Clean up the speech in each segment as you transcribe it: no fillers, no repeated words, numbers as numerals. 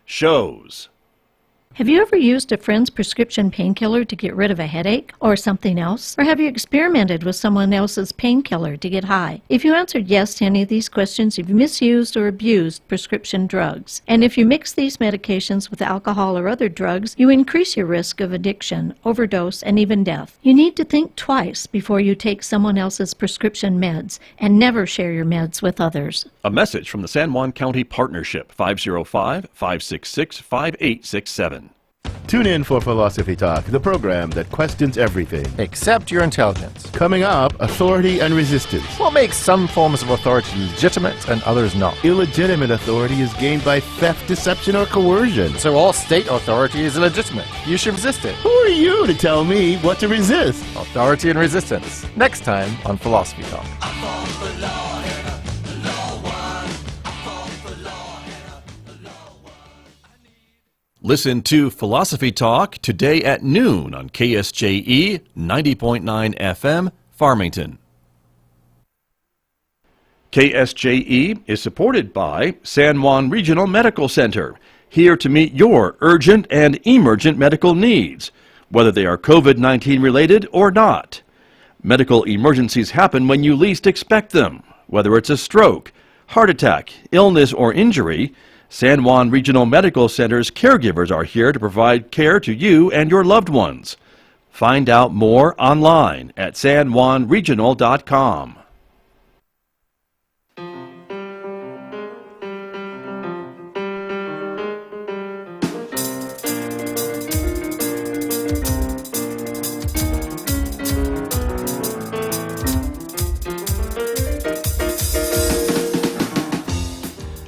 shows. Have you ever used a friend's prescription painkiller to get rid of a headache or something else? Or have you experimented with someone else's painkiller to get high? If you answered yes to any of these questions, you've misused or abused prescription drugs. And if you mix these medications with alcohol or other drugs, you increase your risk of addiction, overdose, and even death. You need to think twice before you take someone else's prescription meds, and never share your meds with others. A message from the San Juan County Partnership, 505-566-5867. Tune in for Philosophy Talk, the program that questions everything. Except your intelligence. Coming up, authority and resistance. What makes some forms of authority legitimate and others not? Illegitimate authority is gained by theft, deception, or coercion. So all state authority is illegitimate. You should resist it. Who are you to tell me what to resist? Authority and resistance. Next time on Philosophy Talk. Listen to Philosophy Talk today at noon on KSJE 90.9 FM, Farmington. KSJE is supported by San Juan Regional Medical Center, here to meet your urgent and emergent medical needs, whether they are COVID-19 related or not. Medical emergencies happen when you least expect them, whether it's a stroke, heart attack, illness, or injury. San Juan Regional Medical Center's caregivers are here to provide care to you and your loved ones. Find out more online at sanjuanregional.com.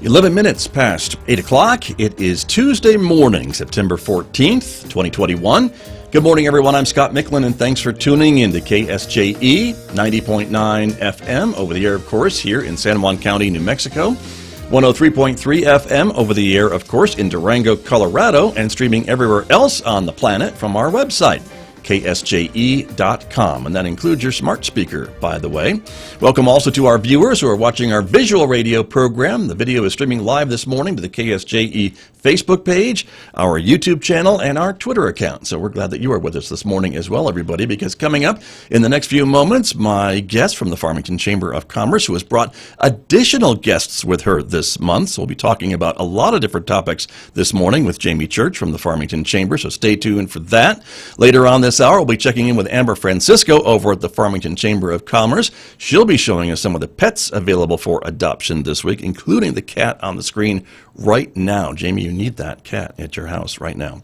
Eleven minutes past 8 o'clock. It is Tuesday morning, September 14th, 2021. Good morning, everyone. I'm Scott Michlin, and thanks for tuning in to KSJE 90.9 FM over the air, of course, here in San Juan County, New Mexico. 103.3 FM over the air, of course, in Durango, Colorado, and streaming everywhere else on the planet from our website, KSJE.com, and that includes your smart speaker, by the way. Welcome also to our viewers who are watching our visual radio program. The video is streaming live this morning to the KSJE Facebook page, our YouTube channel, and our Twitter account. So we're glad that you are with us this morning as well, everybody, because coming up in the next few moments, my guest from the Farmington Chamber of Commerce, who has brought additional guests with her this month. So we'll be talking about a lot of different topics this morning with Jamie Church from the Farmington Chamber, so stay tuned for that. Later on this hour, we'll be checking in with Amber Francisco over at the Farmington Chamber of Commerce. She'll be showing us some of the pets available for adoption this week, including the cat on the screen right now. Jamie, you need that cat at your house right now.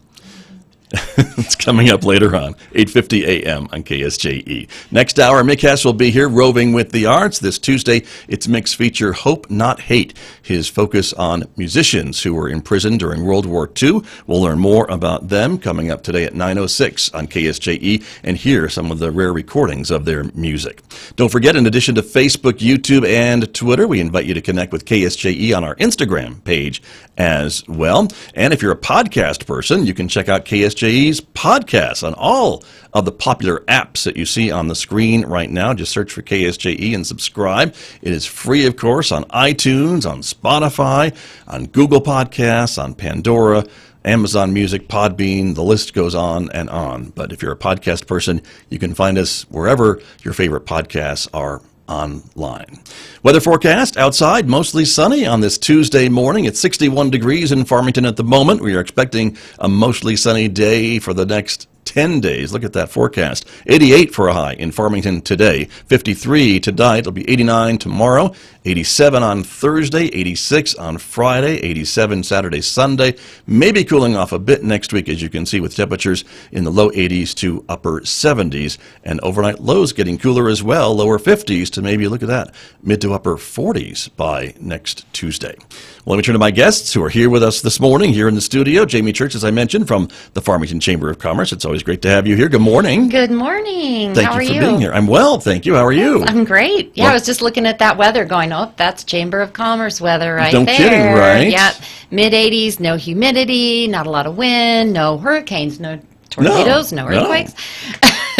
It's coming up later on, 8:50 a.m. on KSJE. Next hour, Mick Hess will be here roving with the arts. This Tuesday, it's Mick's feature, Hope Not Hate, his focus on musicians who were imprisoned during World War II. We'll learn more about them coming up today at 9:06 on KSJE and hear some of the rare recordings of their music. Don't forget, in addition to Facebook, YouTube, and Twitter, we invite you to connect with KSJE on our Instagram page as well. And if you're a podcast person, you can check out KSJE's podcasts on all of the popular apps that you see on the screen right now. Just search for KSJE and subscribe. It is free, of course, on iTunes, on Spotify, on Google Podcasts, on Pandora, Amazon Music, Podbean, the list goes on and on. But if you're a podcast person, you can find us wherever your favorite podcasts are online. Weather forecast outside, mostly sunny on this Tuesday morning. It's 61 degrees in Farmington at the moment. We are expecting a mostly sunny day for the next 10 days. Look at that forecast. 88 for a high in Farmington today. 53 tonight. It'll be 89 tomorrow. 87 on Thursday. 86 on Friday. 87 Saturday, Sunday. Maybe cooling off a bit next week, as you can see, with temperatures in the low 80s to upper 70s. And overnight lows getting cooler as well. Lower 50s to maybe, look at that, mid to upper 40s by next Tuesday. Well, let me turn to my guests who are here with us this morning here in the studio. Jamie Church, as I mentioned, from the Farmington Chamber of Commerce. It's always great to have you here. Good morning. Good morning. Thank you for being here. I'm well, thank you. How are you? I'm great. Yeah, I was just looking at that weather going, oh, that's Chamber of Commerce weather right there. No kidding, right? Yeah, mid-80s, no humidity, not a lot of wind, no hurricanes, no tornadoes, no earthquakes.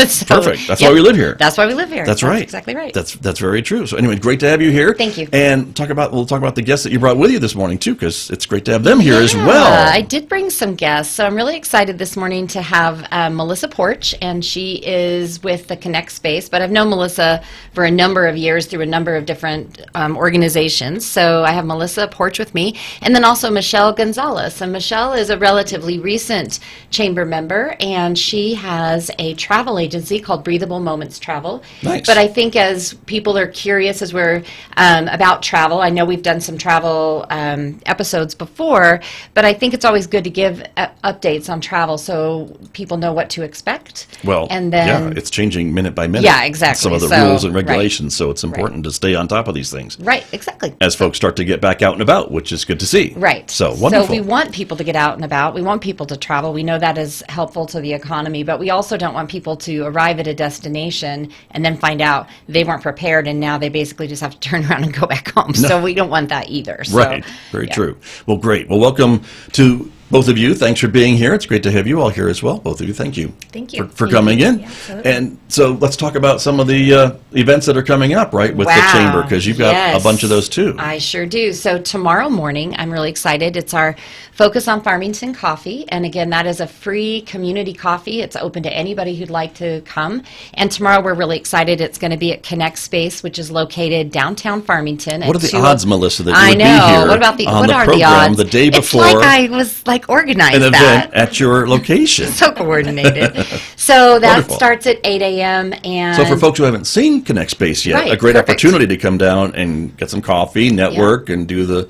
So, Perfect. That's why we live here. That's why we live here. That's right. Exactly right. That's very true. So anyway, great to have you here. Thank you. And we'll talk about the guests that you brought with you this morning too, because it's great to have them here as well. I did bring some guests, so I'm really excited this morning to have Melissa Porch, and she is with the Connect Space. But I've known Melissa for a number of years through a number of different organizations. So I have Melissa Porch with me, and then also Michelle Gonzalez. And Michelle is a relatively recent chamber member, and she has a travel agency called Breathable Moments Travel. Nice. But I think as people are curious as we're about travel, I know we've done some travel episodes before, but I think it's always good to give updates on travel so people know what to expect. Well, and then, it's changing minute by minute. Yeah, exactly. Some of the So, rules and right. regulations, so it's important to stay on top of these things. Right, exactly. As folks start to get back out and about, which is good to see. Right. So wonderful. So we want people to get out and about. We want people to travel. We know that is helpful to the economy, but we also don't want people to arrive at a destination and then find out they weren't prepared and now they basically just have to turn around and go back home. No. So we don't want that either. So, right. Very true. Well, great. Well, welcome to both of you. Thanks for being here. It's great to have you all here as well. Both of you, thank you. Thank you. For coming in. Yeah, and so let's talk about some of the events that are coming up, right, with the Chamber, because you've got a bunch of those too. I sure do. So tomorrow morning, I'm really excited. It's our Focus on Farmington Coffee. And again, that is a free community coffee. It's open to anybody who'd like to come. And tomorrow, we're really excited. It's going to be at Connect Space, which is located downtown Farmington. What are the odds, Melissa, that you I would know. be here What about the, on what the are program the odds? the day before? It's like I was organized an that. event at your location. So coordinated. So that Wonderful. starts at 8 a.m. And So for folks who haven't seen Connect Space yet, Right, a great perfect. opportunity to come down and get some coffee, network, and do the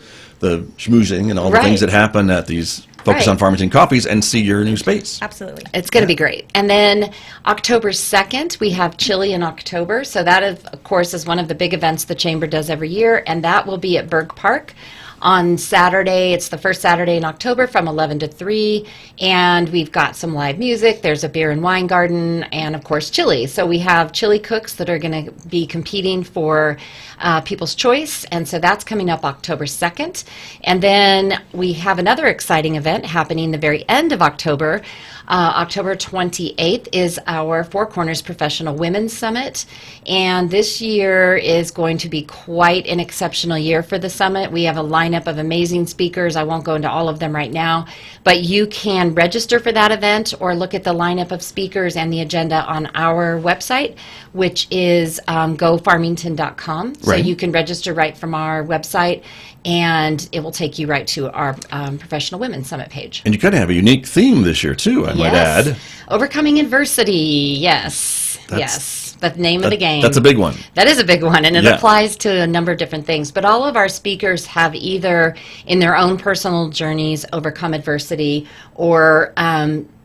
schmoozing and all the Right. things that happen at these Focus Right. on Farmington Coffees and see your new space. Absolutely. It's going to be great. And then October 2nd, we have Chili in October. So that, of course, is one of the big events the Chamber does every year, and that will be at Berg Park on Saturday. It's the first Saturday in October from 11 to 3, and we've got some live music. There's a beer and wine garden, and of course chili. So we have chili cooks that are going to be competing for People's Choice, and so that's coming up October 2nd. And then we have another exciting event happening the very end of October. October 28th is our Four Corners Professional Women's Summit, and this year is going to be quite an exceptional year for the summit. We have a lineup of amazing speakers. I won't go into all of them right now, but you can register for that event or look at the lineup of speakers and the agenda on our website, which is gofarmington.com. So Right. you can register right from our website, and it will take you right to our Professional Women's Summit page. And you kind of have a unique theme this year too, I might add. Overcoming adversity. Yes. Yes. The name of the game. That's a big one. That is a big one, and it Yeah. applies to a number of different things. But all of our speakers have either, in their own personal journeys, overcome adversity or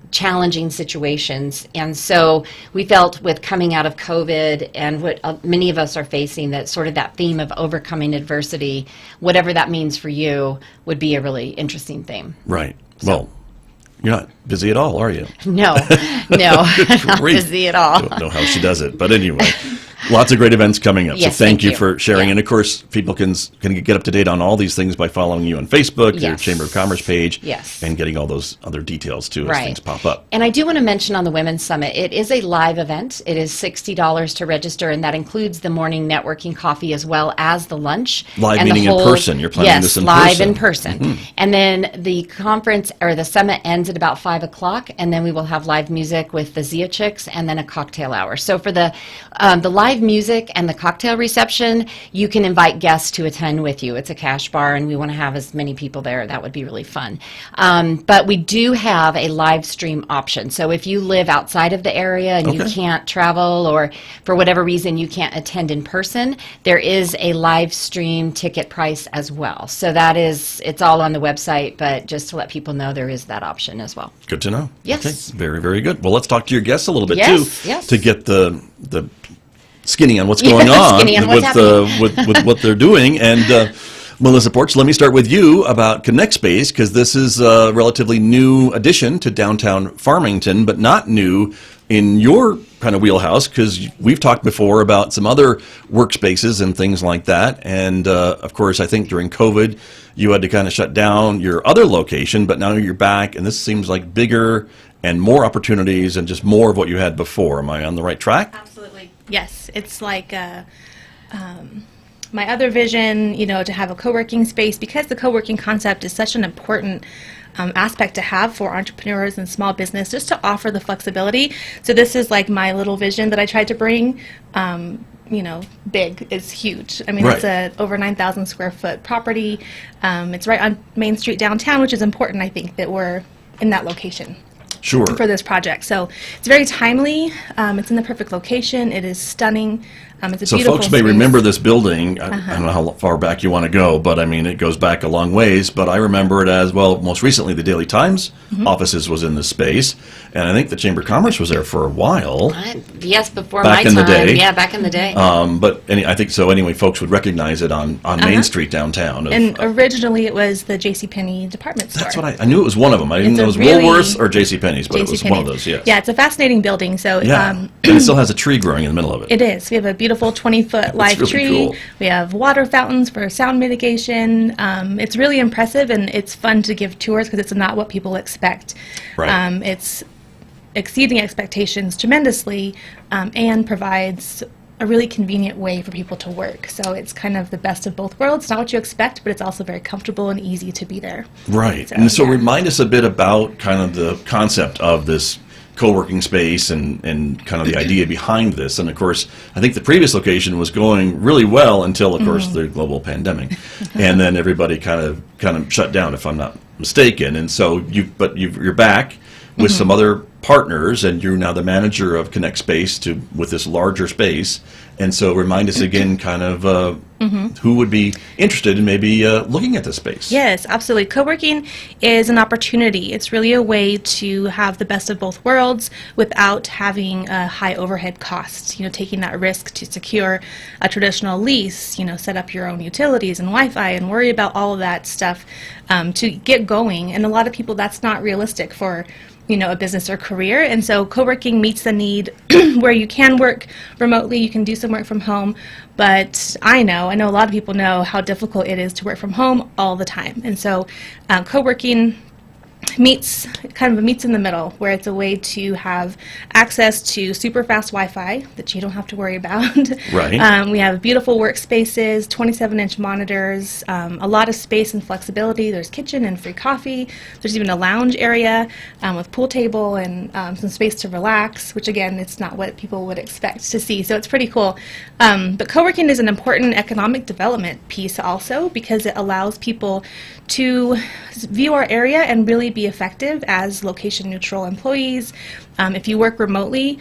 challenging situations. And so we felt with coming out of COVID and what many of us are facing, that sort of that theme of overcoming adversity, whatever that means for you, would be a really interesting theme. Right. Well, you're not busy at all, are you? No, not Great. busy at all. Don't know how she does it, but anyway, lots of great events coming up. Yes, so thank you you. for sharing. Yeah. And of course, people can get up to date on all these things by following you on Facebook, your Yes. Chamber of Commerce page, Yes. and getting all those other details too as Right. things pop up. And I do want to mention on the Women's Summit, it is a live event. It is $60 to register, and that includes the morning networking coffee as well as the lunch. Live and the meaning in person. You're planning this in live person. in person. And then the conference or the summit ends at about 5 o'clock, and then we will have live music with the Zia Chicks and then a cocktail hour. So for the live music and the cocktail reception, you can invite guests to attend with you. It's a cash bar, and we want to have as many people there. That would be really fun. But we do have a live stream option. So if you live outside of the area and you Okay. can't travel, or for whatever reason you can't attend in person, there is a live stream ticket price as well. So it's all on the website, but just to let people know, there is that option as well. Good to know. Yes. Okay. Very, very good. Well, let's talk to your guests a little bit Yes, too, yes. to get the skinny on what's going on, skinny on what's with what they're doing. And Melissa Porch, let me start with you about Connect Space, because this is a relatively new addition to downtown Farmington, but not new in your kind of wheelhouse because we've talked before about some other workspaces and things like that. And of course, I think during COVID, you had to kind of shut down your other location, but now you're back, and this seems like bigger and more opportunities and just more of what you had before. Am I on the right track? Absolutely. Yes. It's like my other vision, to have a co-working space, because the co-working concept is such an important aspect to have for entrepreneurs and small business, just to offer the flexibility. So this is like my little vision that I tried to bring. Big is huge. I mean, Right. It's a over 9,000 square foot property. It's right on Main Street downtown, which is important, I think, that we're in that location Sure. for this project. So it's very timely. It's in the perfect location. It is stunning. It's a So beautiful folks may space. remember this building. I don't know how far back you want to go, but I mean, it goes back a long ways. But I remember it as, well, most recently the Daily Times offices was in this space. And I think the Chamber of Commerce was there for a while. Yes, before Back my in the time. day. Yeah, back in the day. I think so anyway, folks would recognize it on Main Street downtown. And originally it was the JCPenney department store. That's what I knew it was one of them. I didn't It's know a it was really- Woolworths or JCPenney's, but it was one of JCPenney. those, yes. Yeah, it's a fascinating building. So Yeah. And it still has a tree growing in the middle of it. it is. We have a beautiful 20-foot live really tree. cool. We have water fountains for sound mitigation. It's really impressive, and it's fun to give tours because it's not what people expect. Right. It's exceeding expectations tremendously, and provides a really convenient way for people to work. So it's kind of the best of both worlds. It's not what you expect, but it's also very comfortable and easy to be there. Right. And so yeah. remind us a bit about kind of the concept of this co-working space and kind of the idea behind this. And of course, I think the previous location was going really well until, of course, the global pandemic. And then everybody kind of shut down, if I'm not mistaken. And so you're back with some other partners, and you're now the manager of Connect Space with this larger space. And so remind us again kind of who would be interested in maybe looking at this space. Yes, absolutely. Co-working is an opportunity. It's really a way to have the best of both worlds without having a high overhead cost. Taking that risk to secure a traditional lease, set up your own utilities and Wi-Fi and worry about all of that stuff to get going. And a lot of people, that's not realistic for a business or career. And so co-working meets the need where you can work remotely, you can do some work from home, but I know a lot of people know how difficult it is to work from home all the time. And so co-working meets in the middle, where it's a way to have access to super fast Wi-Fi that you don't have to worry about. Right. We have beautiful workspaces, 27-inch monitors, a lot of space and flexibility. There's kitchen and free coffee. There's even a lounge area with pool table and some space to relax, which again, it's not what people would expect to see. So it's pretty cool. But co-working is an important economic development piece also, because it allows people to view our area and really be effective as location-neutral employees. If you work remotely,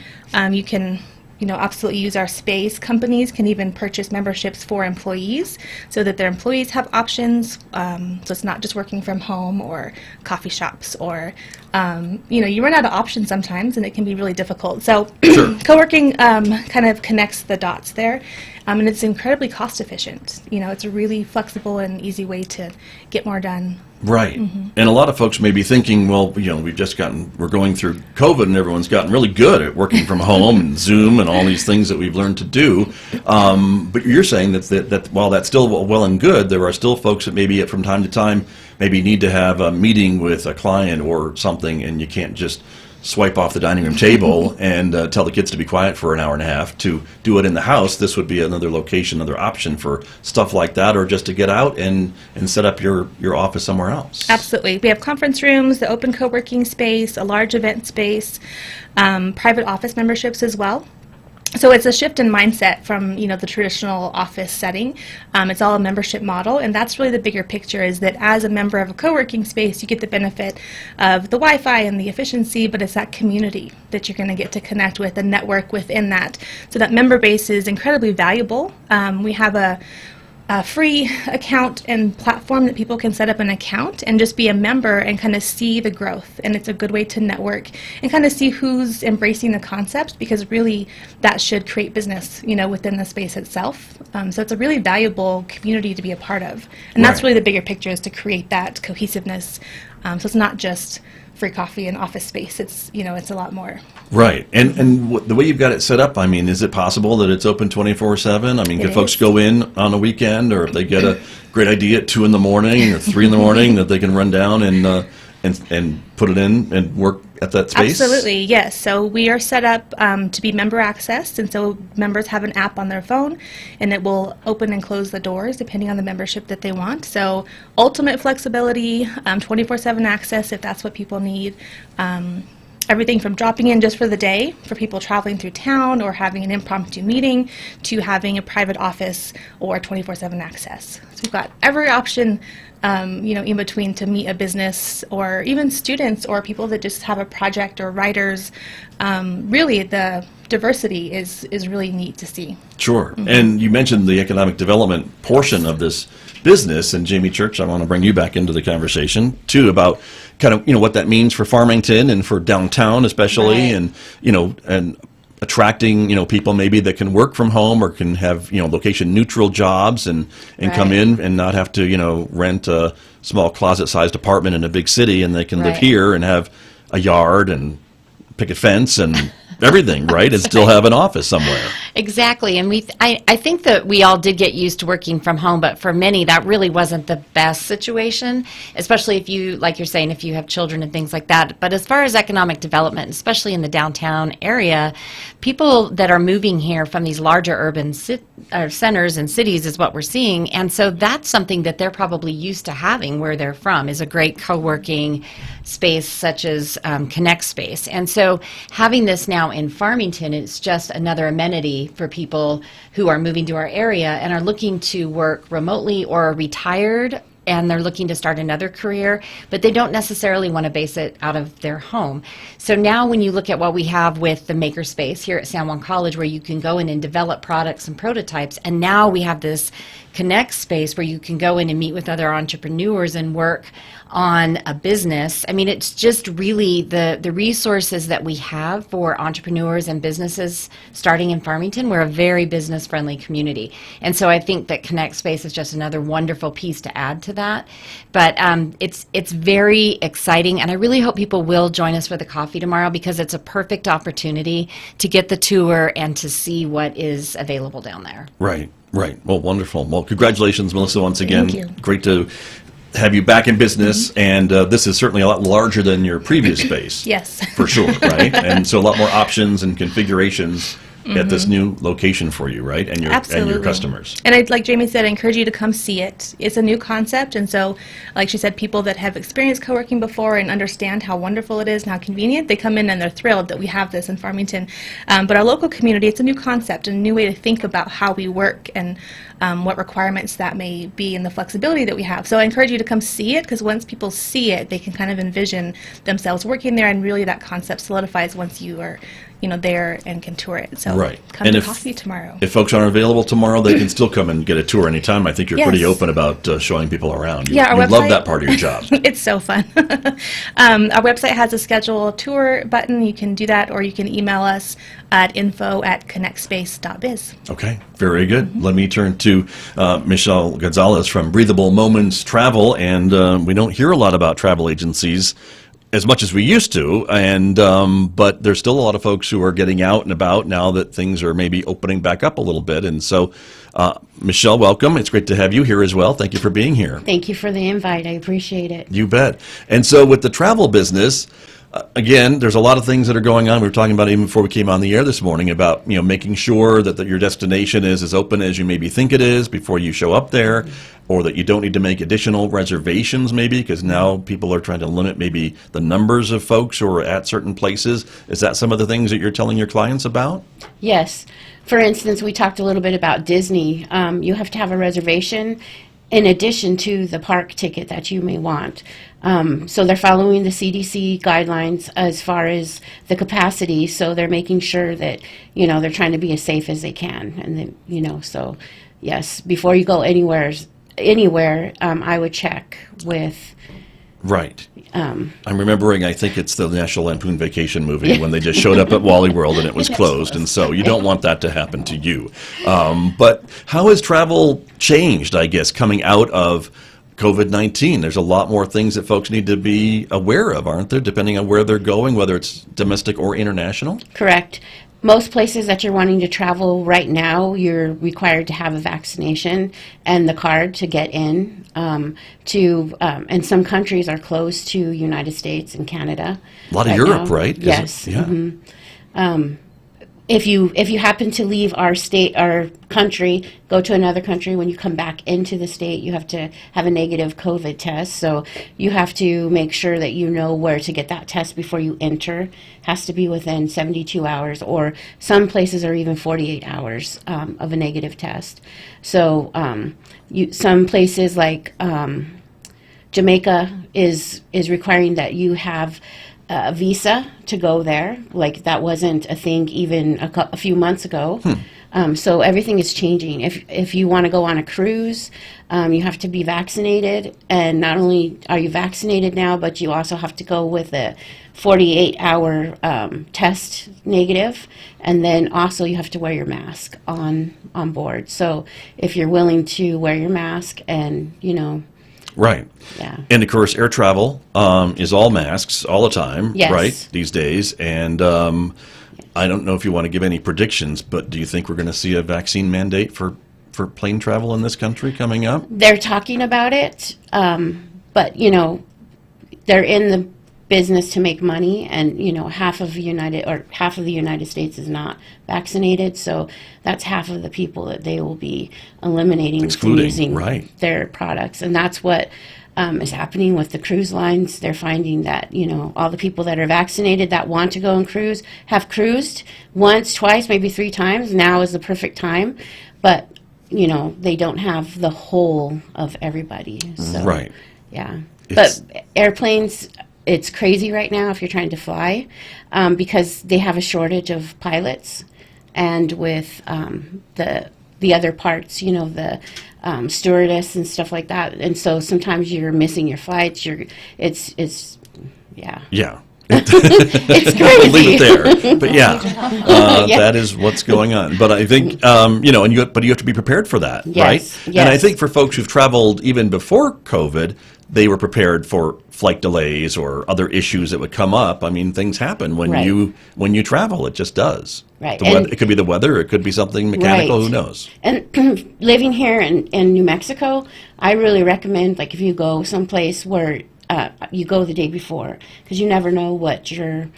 you can absolutely use our space. Companies can even purchase memberships for employees so that their employees have options. So it's not just working from home or coffee shops, or you run out of options sometimes, and it can be really difficult. So Sure. co-working kind of connects the dots there. And it's incredibly cost efficient. It's a really flexible and easy way to get more done. Right. And a lot of folks may be thinking, well, we're going through COVID and everyone's gotten really good at working from home and Zoom and all these things that we've learned to do. But you're saying that while that's still well and good, there are still folks that maybe from time to time maybe need to have a meeting with a client or something, and you can't just swipe off the dining room table and tell the kids to be quiet for an hour and a half. To do it in the house, this would be another location, another option for stuff like that, or just to get out and set up your office somewhere else. Absolutely. We have conference rooms, the open co-working space, a large event space, private office memberships as well. So it's a shift in mindset from the traditional office setting. It's all a membership model, and that's really the bigger picture, is that as a member of a co-working space, you get the benefit of the Wi-Fi and the efficiency, but it's that community that you're going to get to connect with and network within that. So that member base is incredibly valuable. We have a free account and platform that people can set up an account and just be a member and kind of see the growth. And it's a good way to network and kind of see who's embracing the concept, because really that should create business, within the space itself. So it's a really valuable community to be a part of. And that's Right. really the bigger picture, is to create that cohesiveness So it's not just free coffee and office space. It's, it's a lot more. Right. And the way you've got it set up, I mean, is it possible that it's open 24/7? I mean, can folks is. go in on a weekend, or if they get a great idea at 2 in the morning or 3 in the morning, that they can run down and put it in and work at that space? Absolutely, yes. So we are set up to be member accessed, and so members have an app on their phone, and it will open and close the doors depending on the membership that they want. So ultimate flexibility, 24/7 access if that's what people need. Everything from dropping in just for the day for people traveling through town or having an impromptu meeting to having a private office or 24/7 access. So we've got every option, in between to meet a business or even students or people that just have a project or writers. Really, the diversity is really neat to see. Sure. And you mentioned the economic development portion of this business, and Jamie Church, I want to bring you back into the conversation too about kind of what that means for Farmington and for downtown especially, Right. and attracting people maybe that can work from home or can have location neutral jobs and come Right. in and not have to rent a small closet sized apartment in a big city, and they can live Right. here and have a yard and picket fence and everything, right? And still have an office somewhere. Exactly, and I think that we all did get used to working from home, but for many that really wasn't the best situation, especially if you, like you're saying, if you have children and things like that. But as far as economic development, especially in the downtown area, people that are moving here from these larger urban centers and cities is what we're seeing, and so that's something that they're probably used to having where they're from, is a great co-working space such as Connect Space. And so having this now in Farmington is just another amenity for people who are moving to our area and are looking to work remotely or are retired and they're looking to start another career, but they don't necessarily want to base it out of their home. So now when you look at what we have with the makerspace here at San Juan College, where you can go in and develop products and prototypes, and now we have this Connect space where you can go in and meet with other entrepreneurs and work on a business. I mean, it's just really the resources that we have for entrepreneurs and businesses starting in Farmington. We're a very business-friendly community. And so I think that Connect Space is just another wonderful piece to add to that. But it's very exciting, and I really hope people will join us for the coffee tomorrow, because it's a perfect opportunity to get the tour and to see what is available down there. Right, right. Well, wonderful. Well, congratulations, Melissa, once again. Thank you. Great to have you back in business, and this is certainly a lot larger than your previous space. Yes. For sure, right? And so a lot more options and configurations at this new location for you, right? And your Absolutely. customers. And I'd, like Jamie said, I encourage you to come see it. It's a new concept, and so, like she said, people that have experienced co-working before and understand how wonderful it is and how convenient, they come in and they're thrilled that we have this in Farmington. But our local community, it's a new concept, a new way to think about how we work and what requirements that may be and the flexibility that we have. So I encourage you to come see it, because once people see it, they can kind of envision themselves working there, and really that concept solidifies once you are there and can tour it. So Right. come And to if- coffee tomorrow. If folks aren't available tomorrow, they can still come and get a tour anytime. I think you're pretty Yes. open about showing people around. Yeah, our you love website- that part of your job. It's so fun. Our website has a schedule tour button. You can do that, or you can email us at info@connectspace.biz. Okay, very good. Let me turn to Michelle Gonzalez from Breathable Moments Travel, and we don't hear a lot about travel agencies as much as we used to, and but there's still a lot of folks who are getting out and about now that things are maybe opening back up a little bit. And so, Michelle, welcome. It's great to have you here as well. Thank you for being here. Thank you for the invite. I appreciate it. You bet. And so with the travel business, again, there's a lot of things that are going on. We were talking about it even before we came on the air this morning about, making sure that your destination is as open as you maybe think it is before you show up there, or that you don't need to make additional reservations maybe, because now people are trying to limit maybe the numbers of folks who are at certain places. Is that some of the things that you're telling your clients about? Yes. For instance, we talked a little bit about Disney. You have to have a reservation in addition to the park ticket that you may want. So they're following the CDC guidelines as far as the capacity, so they're making sure that, they're trying to be as safe as they can. And then, so yes, before you go anywhere, I would check with. Right. I'm remembering, I think it's the National Lampoon Vacation movie when they just showed up at Wally World and it was closed. And so you don't want that to happen to you. But how has travel changed, I guess, coming out of COVID-19. There's a lot more things that folks need to be aware of, aren't there, depending on where they're going, whether it's domestic or international? Correct. Most places that you're wanting to travel right now, you're required to have a vaccination and the card to get in. And some countries are closed to United States and Canada. A lot of right Europe, now. right? Yes. Yeah. If you happen to leave our state, our country, go to another country, when you come back into the state, you have to have a negative COVID test. So you have to make sure that you know where to get that test before you enter. Has to be within 72 hours, or some places are even 48 hours of a negative test. So some places like Jamaica is requiring that you have a visa to go there. Like, that wasn't a thing even a few months ago. So everything is changing. If you want to go on a cruise, you have to be vaccinated. And not only are you vaccinated now, but you also have to go with a 48-hour test negative. And then also you have to wear your mask on board. So if you're willing to wear your mask and, Right. Yeah. And of course, air travel is all masks all the time, Yes. right, these days. And I don't know if you want to give any predictions, but do you think we're going to see a vaccine mandate for plane travel in this country coming up? They're talking about it, but they're in the business to make money, and half of the United States is not vaccinated, so that's half of the people that they will be eliminating from Excluding, using right. their products, and that's what is happening with the cruise lines. They're finding that all the people that are vaccinated that want to go and cruise have cruised once, twice, maybe 3 times. Now is the perfect time, but they don't have the whole of everybody. So, Right. yeah. It's- But airplanes, it's crazy right now if you're trying to fly, because they have a shortage of pilots, and with the other parts, the stewardess and stuff like that, and so sometimes you're missing your flights. It's yeah. Yeah. It's crazy. We'll leave it there. But yeah, that is what's going on. But I think, but you have to be prepared for that, Yes, right? yes. And I think for folks who've traveled even before COVID, they were prepared for flight delays or other issues that would come up. I mean, things happen when Right. you travel. It just does. Right. It could be the weather. It could be something mechanical. Right. Who knows? And living here in New Mexico, I really recommend, like, if you go someplace where you go the day before, because you never know what your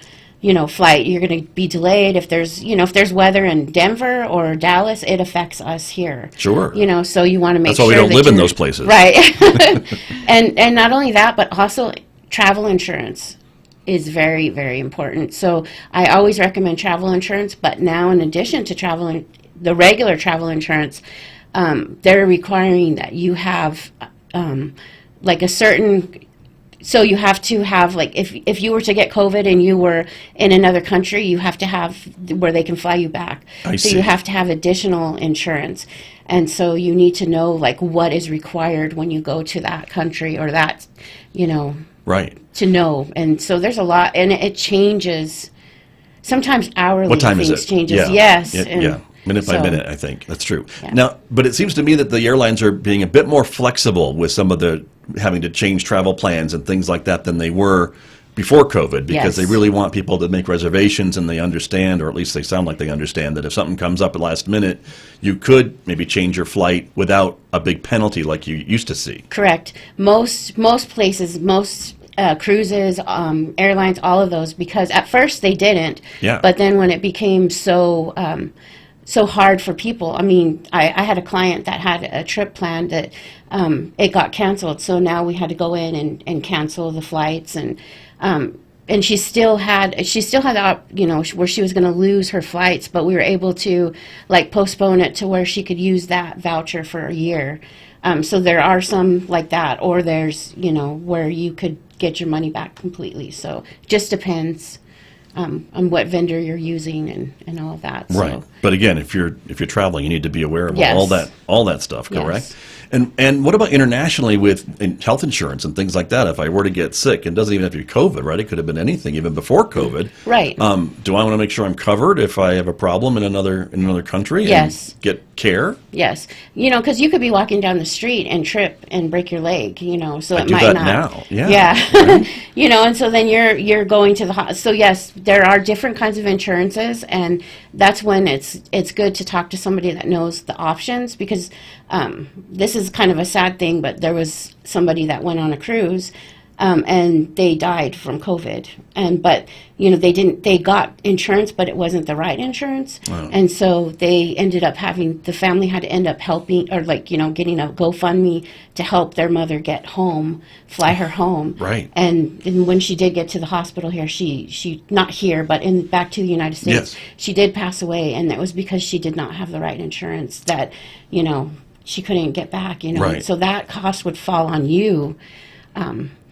flight, you're going to be delayed. If there's weather in Denver or Dallas, it affects us here. Sure. So you want to make That's why sure we don't that live in you're- those places. Right. and not only that, but also travel insurance is very, very important. So I always recommend travel insurance, but now in addition to the regular travel insurance, they're requiring that you have like a certain. So you have to have, like, if you were to get COVID and you were in another country, you have to have where they can fly you back. I So see. you have to have additional insurance. And so you need to know, like, what is required when you go to that country or that, Right. to know. And so there's a lot, and it changes. Sometimes hourly What time is things it? changes. Yeah. Yes. Yeah. Minute by so- minute, I think. That's true. Yeah. Now, but it seems to me that the airlines are being a bit more flexible with some of the having to change travel plans and things like that than they were before COVID, because they Yes. really want people to make reservations, and they understand, or at least they sound like they understand, that if something comes up at last minute, you could maybe change your flight without a big penalty like you used to see. Correct. Most places, most cruises, airlines, all of those, because at first they didn't. Yeah. But then when it became so hard for people, I mean, I had a client that had a trip planned that it got canceled. So now we had to go in and cancel the flights, and she still had that, where she was going to lose her flights, but we were able to, like, postpone it to where she could use that voucher for a year. So there are some like that, or there's, where you could get your money back completely. So it just depends. on what vendor you're using and all of that. So. Right. But again, if you're traveling, you need to be aware of Yes. all that stuff, correct? Yes. And what about internationally with health insurance and things like that? If I were to get sick, it doesn't even have to be COVID, right? It could have been anything, even before COVID. Right. Do I want to make sure I'm covered if I have a problem in another country? Yes. And get care? Yes, because you could be walking down the street and trip and break your leg, so I it do might that not. now. Yeah. Yeah, and so then you're going to the hospital. So yes, there are different kinds of insurances, and that's when it's good to talk to somebody that knows the options, because this is kind of a sad thing, but there was somebody that went on a cruise. And they died from COVID, but they got insurance, but it wasn't the right insurance, and so they ended up the family had to end up helping, or getting a GoFundMe to help their mother get home, fly her home, Right. And when she did get to the hospital here, she not here, but back to the United States, Yes. she did pass away, and it was because she did not have the right insurance that she couldn't get back, Right. so that cost would fall on you.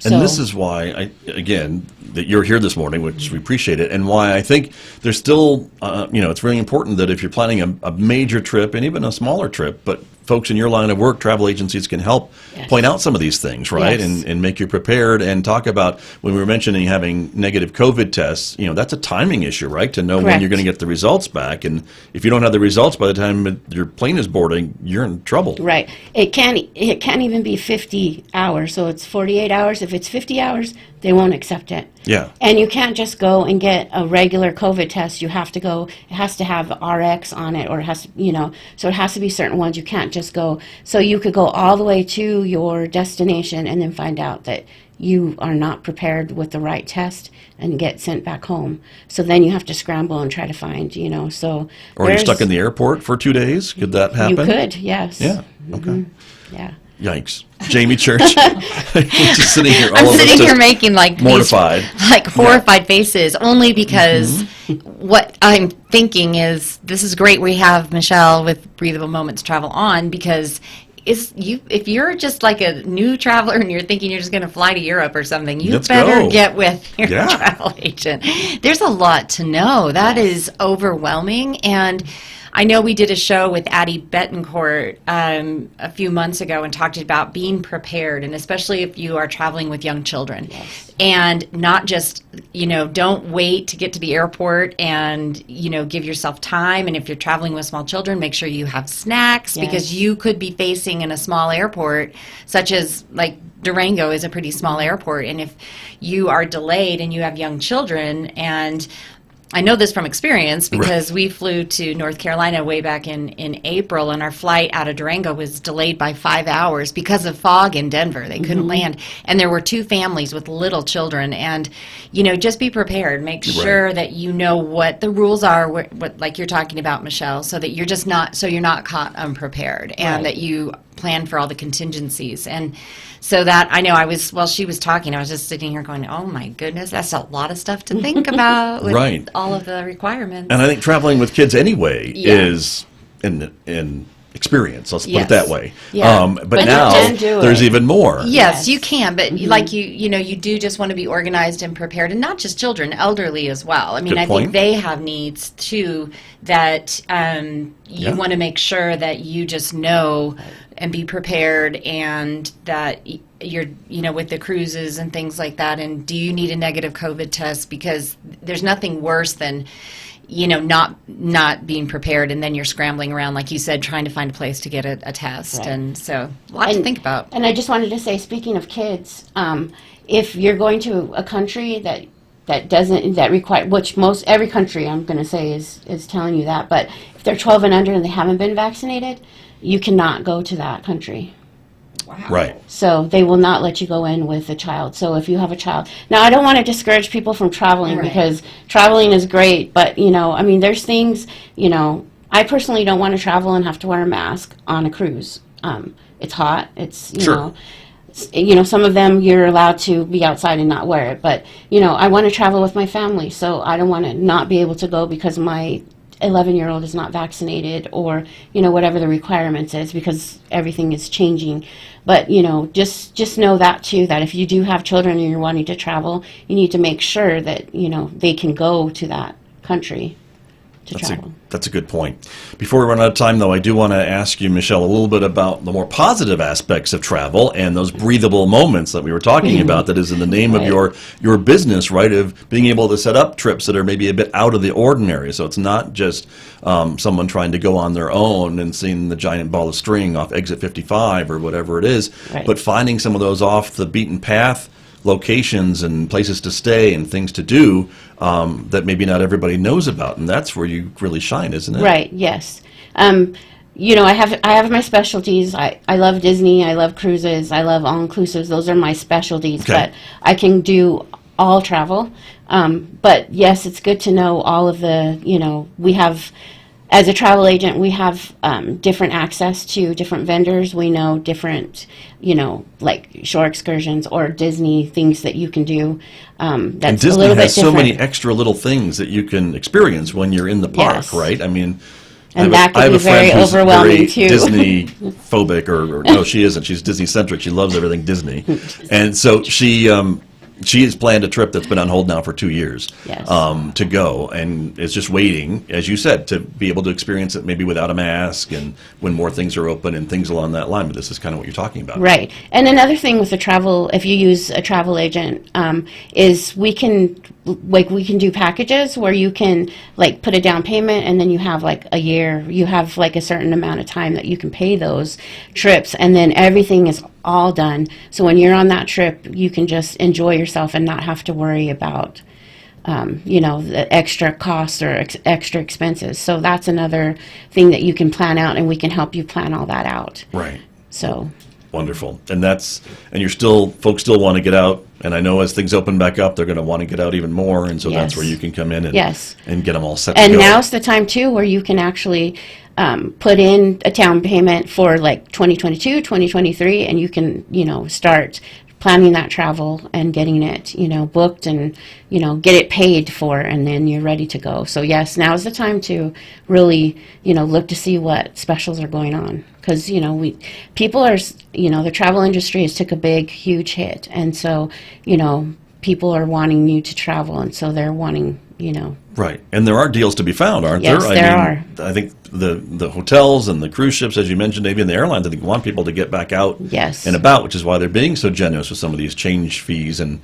And this is why, that you're here this morning, which we appreciate it, and why I think there's still, it's really important that if you're planning a major trip and even a smaller trip, but folks in your line of work, travel agencies can help Yes. point out some of these things, right? Yes. And make you prepared, and talk about, when we were mentioning having negative COVID tests, that's a timing issue, right? To know when Correct. you're going to get the results back. And if you don't have the results by the time your plane is boarding, you're in trouble. Right. It can't even be 50 hours, so it's 48 hours. If it's 50 hours, they won't accept it. Yeah. And you can't just go and get a regular COVID test. You have to go, it has to have RX on it, or it has to, so it has to be certain ones. You can't just go. So you could go all the way to your destination and then find out that you are not prepared with the right test and get sent back home. So then you have to scramble and try to find, so. Or you're stuck in the airport for 2 days. Could that happen? You could, yes. Yeah. Okay. Yeah. Yikes. Jamie Church, just sitting here, all I'm of us sitting here just making like mortified. these like horrified faces, only because what I'm thinking is, this is great. We have Michelle with Breathable Moments Travel on, because if you're just like a new traveler and you're thinking you're just going to fly to Europe or something, you Let's better go. get with your Yeah. travel agent. There's a lot to know. That is overwhelming. And I know we did a show with Addie Betancourt a few months ago and talked about being prepared, and especially if you are traveling with young children. Yes. And not just, don't wait to get to the airport and, give yourself time. And if you're traveling with small children, make sure you have snacks, because Yes. you could be facing in a small airport, such as like Durango is a pretty small airport. And if you are delayed and you have young children, and I know this from experience, because we flew to North Carolina way back in April, and our flight out of Durango was delayed by 5 hours because of fog in Denver. They couldn't land. And there were 2 families with little children. And, just be prepared. Make sure that you know what the rules are, what like you're talking about, Michelle, so that you're you're not caught unprepared, and that you plan for all the contingencies. And so that, I know while she was talking, I was just sitting here going, oh my goodness, that's a lot of stuff to think about with Right. all of the requirements. And I think traveling with kids anyway Yeah. is in experience. Let's put it Yes. that way. Yeah. But But you now can do there's it. even more. Yes, you can, but like you do just want to be organized and prepared, and not just children, elderly as well. I mean, Good I point. think they have needs too that you Yeah. want to make sure that you just know and be prepared, and that you're, with the cruises and things like that. And do you need a negative COVID test? Because there's nothing worse than, not being prepared, and then you're scrambling around, like you said, trying to find a place to get a test. Right. And so, a lot to think about. And I just wanted to say, speaking of kids, if you're going to a country that require, which every country I'm going to say is telling you that, but if they're 12 and under and they haven't been vaccinated, you cannot go to that country. Right. So they will not let you go in with a child. So if you have a child, now I don't want to discourage people from traveling, Right. because traveling is great, but there's things, I personally don't want to travel and have to wear a mask on a cruise. It's hot. It's Sure. some of them you're allowed to be outside and not wear it, but I want to travel with my family, so I don't want to not be able to go because my 11-year-old is not vaccinated, or whatever the requirements is, because everything is changing. But, just know that too, that if you do have children and you're wanting to travel, you need to make sure that, they can go to that country to travel. That's a good point. Before we run out of time, though, I do want to ask you, Michelle, a little bit about the more positive aspects of travel and those breathable moments that we were talking about that is in the name of your business, right, of being able to set up trips that are maybe a bit out of the ordinary. So it's not just someone trying to go on their own and seeing the giant ball of string off exit 55 or whatever it is, but finding some of those off the beaten path locations and places to stay and things to do that maybe not everybody knows about, and that's where you really shine, isn't it? Right. Yes. I have my specialties. I love Disney. I love cruises. I love all inclusives. Those are my specialties. Okay. But I can do all travel. But yes, it's good to know all of the. We have. As a travel agent, we have different access to different vendors. We know different, like shore excursions or Disney things that you can do. That's and a Disney little bit has so different. many extra little things that you can experience when you're in the park, Yes. right? I mean, And I that can have be a friend very who's overwhelming, very too. Disney phobic, or no, she isn't. She's Disney centric. She loves everything Disney, and so she has planned a trip that's been on hold now for 2 years Yes. to go, and is just waiting, as you said, to be able to experience it maybe without a mask and when more things are open and things along that line. But this is kind of what you're talking about. Right. And another thing with the travel, if you use a travel agent, is we can do packages where you can put a down payment and then you have a year, you have a certain amount of time that you can pay those trips, and then everything is all done. So when you're on that trip, you can just enjoy yourself and not have to worry about the extra costs or extra expenses. So that's another thing that you can plan out, and we can help you plan all that out. Right. So Wonderful. And folks still want to get out. And I know as things open back up, they're going to want to get out even more. And so that's Yes. where you can come in and, Yes. and get them all set to And go. now's the time too where you can actually put in a down payment for 2022, 2023, and you can start planning that travel and getting it booked and get it paid for, and then you're ready to go. So yes, now's the time to really look to see what specials are going on, because people are the travel industry has took a huge hit, and so people are wanting you to travel, and so they're wanting Right. And there are deals to be found, aren't Yes, there? there are. I think the hotels and the cruise ships, as you mentioned, maybe, and the airlines, I think want people to get back out Yes. and about, which is why they're being so generous with some of these change fees and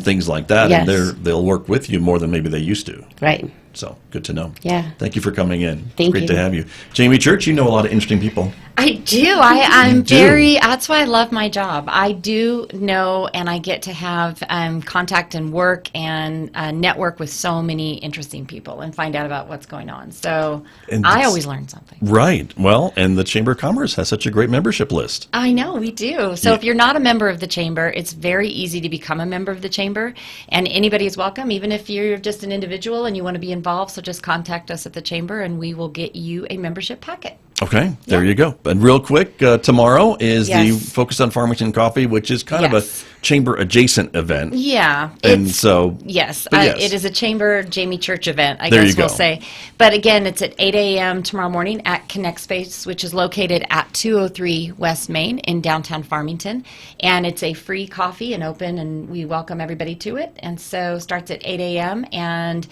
things like that. Yes. And they'll work with you more than maybe they used to. right. So good to know. Yeah. Thank you for coming in. Thank it's great you. to have you. Jamie Church, you know a lot of interesting people. I do. I'm do. very, that's why I love my job. I do know, and I get to have contact and work and network with so many interesting people and find out about what's going on. So And I it's- always learn something. Right. Well, and the Chamber of Commerce has such a great membership list. I know, we do. So if you're not a member of the Chamber, it's very easy to become a member of the Chamber, and anybody is welcome, even if you're just an individual and you want to be involved. So just contact us at the Chamber and we will get you a membership packet. Okay, there you go. And real quick, tomorrow is the Yes. Focus on Farmington Coffee, which is kind of Yes. a chamber adjacent event. Yeah. And it's- so, Yes, but yes. it is a Chamber Jamie Church event, I There guess you we'll go. say. But again, it's at 8 a.m. tomorrow morning at Connect Space, which is located at 203 West Main in downtown Farmington. And it's a free coffee and open, and we welcome everybody to it. And so starts at 8 a.m. and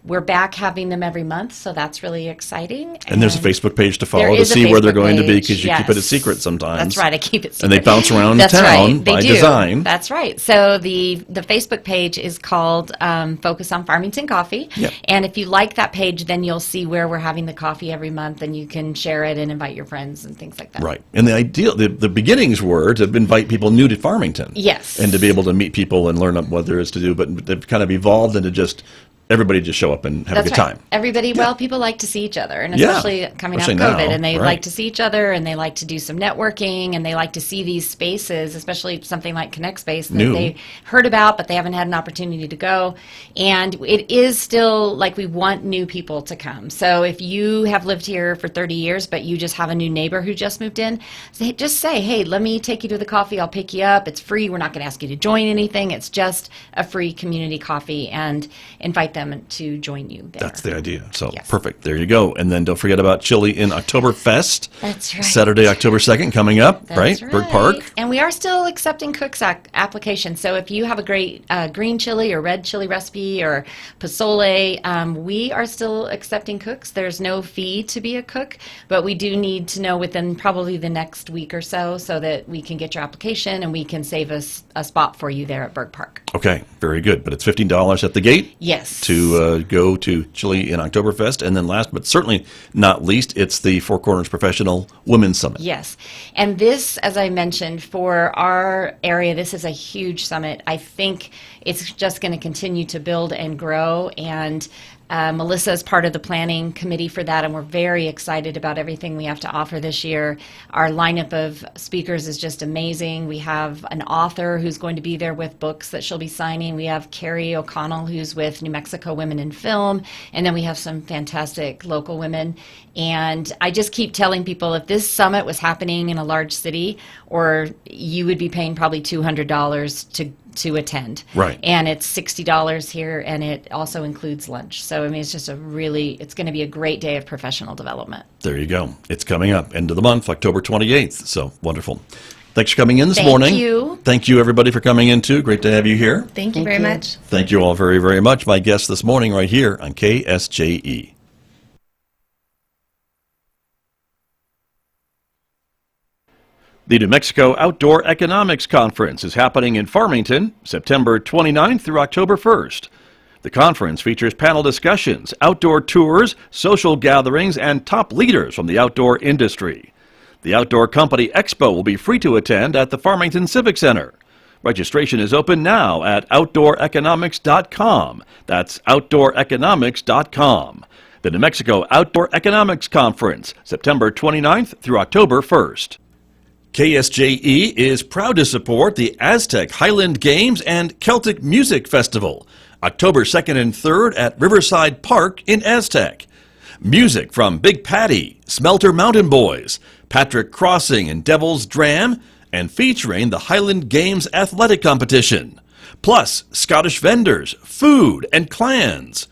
we're back having them every month, so that's really exciting. and there's a Facebook page to follow There to is a see where they're Facebook going to be, page, because you keep it a yes. secret sometimes. That's right, I keep it secret. And they bounce around That's town right, they by do. design. That's right. So the Facebook page is called Focus on Farmington Coffee. Yep. And if you like that page, then you'll see where we're having the coffee every month, and you can share it and invite your friends and things like that. Right. And the beginnings were to invite people new to Farmington. Yes. And to be able to meet people and learn what there is to do. But they've kind of evolved into just everybody just show up and have That's a good right. time. Everybody, well, people like to see each other, and Yeah. especially coming Especially out of COVID, now, and they right. like to see each other, and they like to do some networking, and they like to see these spaces, especially something like Connect Space that New. they heard about, but they haven't had an opportunity to go. And it is still like we want new people to come. So if you have lived here for 30 years, but you just have a new neighbor who just moved in, just say, hey, let me take you to the coffee. I'll pick you up. It's free. We're not going to ask you to join anything. It's just a free community coffee, and invite them them to join you there. That's the idea. So Yes. perfect. There you go. And then don't forget about Chili in Oktoberfest. That's right. Saturday, October 2nd coming up, That's right? Bird Park. And we are still accepting cooks' applications. So if you have a great green chili or red chili recipe or pozole, we are still accepting cooks. There's no fee to be a cook, but we do need to know within probably the next week or so that we can get your application and we can save us a spot for you there at Bird Park. Okay, very good. But it's $15 at the gate. Yes. To go to Chili in Oktoberfest. And then last but certainly not least, it's the Four Corners Professional Women's Summit. Yes. And this, as I mentioned, for our area, this is a huge summit. I think it's just going to continue to build and grow. And Melissa is part of the planning committee for that, and we're very excited about everything we have to offer this year. Our lineup of speakers is just amazing. We have an author who's going to be there with books that she'll be signing. We have Carrie O'Connell, who's with New Mexico Women in Film, and then we have some fantastic local women. And I just keep telling people, if this summit was happening in a large city, or you would be paying probably $200 to attend. Right. And it's $60 here, and it also includes lunch. So, I mean, it's just it's going to be a great day of professional development. There you go. It's coming up, end of the month, October 28th. So wonderful. Thanks for coming in this Thank morning. you. Thank you, everybody, for coming in, too. Great to have you here. Thank you very much. Thank you all very, very much. My guest this morning right here on KSJE. The New Mexico Outdoor Economics Conference is happening in Farmington, September 29th through October 1st. The conference features panel discussions, outdoor tours, social gatherings, and top leaders from the outdoor industry. The Outdoor Company Expo will be free to attend at the Farmington Civic Center. Registration is open now at outdooreconomics.com. That's outdooreconomics.com. The New Mexico Outdoor Economics Conference, September 29th through October 1st. KSJE is proud to support the Aztec Highland Games and Celtic Music Festival, October 2nd and 3rd at Riverside Park in Aztec. Music from Big Patty, Smelter Mountain Boys, Patrick Crossing and Devil's Dram, and featuring the Highland Games Athletic Competition. Plus, Scottish vendors, food, and clans.